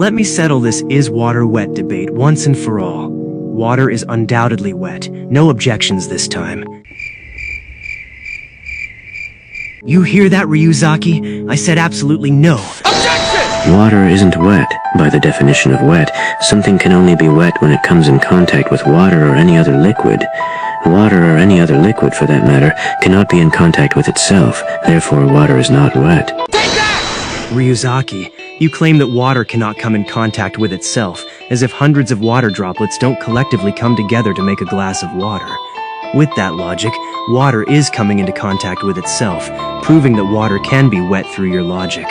Let me settle this is water wet debate once and for all. Water is undoubtedly wet. No objections this time. You hear that, Ryuzaki? I said absolutely no. Objection! Water isn't wet. By the definition of wet, something can only be wet when it comes in contact with water or any other liquid. Water, or any other liquid for that matter, cannot be in contact with itself. Therefore, water is not wet. Take that! Ryuzaki, you claim that water cannot come in contact with itself, as if hundreds of water droplets don't collectively come together to make a glass of water. With that logic, water is coming into contact with itself, proving that water can be wet through your logic.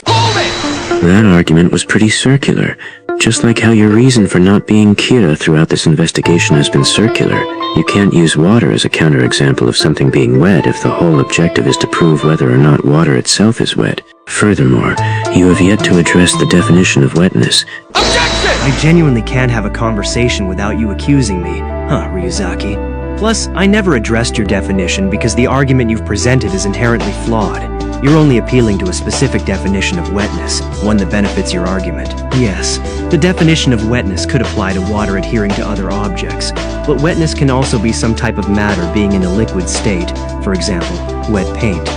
Hold it! That argument was pretty circular. Just like how your reason for not being Kira throughout this investigation has been circular. You can't use water as a counterexample of something being wet if the whole objective is to prove whether or not water itself is wet. Furthermore, you have yet to address the definition of wetness. Objection! I genuinely can't have a conversation without you accusing me, Ryuzaki? Plus, I never addressed your definition because the argument you've presented is inherently flawed. You're only appealing to a specific definition of wetness, one that benefits your argument. Yes, the definition of wetness could apply to water adhering to other objects, but wetness can also be some type of matter being in a liquid state, for example, wet paint.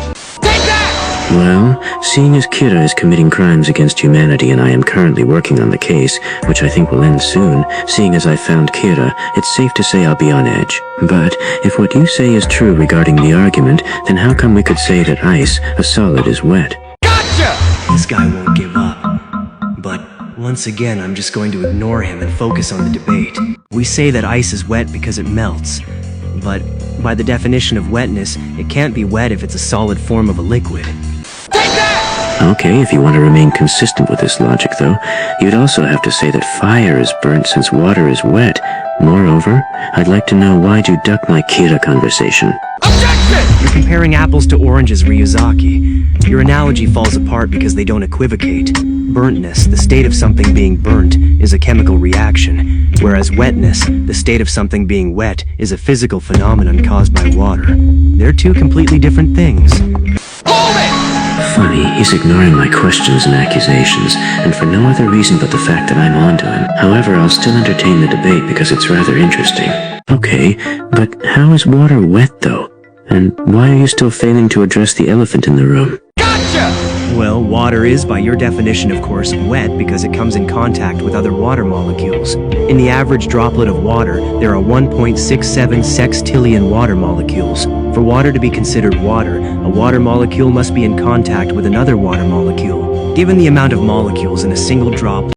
Well, seeing as Kira is committing crimes against humanity and I am currently working on the case, which I think will end soon, seeing as I found Kira, it's safe to say I'll be on edge. But, if what you say is true regarding the argument, then how come we could say that ice, a solid, is wet? Gotcha! This guy won't give up. But, once again, I'm just going to ignore him and focus on the debate. We say that ice is wet because it melts. But, by the definition of wetness, it can't be wet if it's a solid form of a liquid. Okay, if you want to remain consistent with this logic, though, you'd also have to say that fire is burnt since water is wet. Moreover, I'd like to know why'd you duck my Kira conversation. Objection! You're comparing apples to oranges, Ryuzaki. Your analogy falls apart because they don't equivocate. Burntness, the state of something being burnt, is a chemical reaction, whereas wetness, the state of something being wet, is a physical phenomenon caused by water. They're two completely different things. Hold it! Funny, he's ignoring my questions and accusations, and for no other reason but the fact that I'm onto him. However, I'll still entertain the debate because it's rather interesting. Okay, but how is water wet, though? And why are you still failing to address the elephant in the room? Gotcha! Well, water is, by your definition, of course, wet because it comes in contact with other water molecules. In the average droplet of water, there are 1.67 sextillion water molecules. For water to be considered water, a water molecule must be in contact with another water molecule. Given the amount of molecules in a single droplet,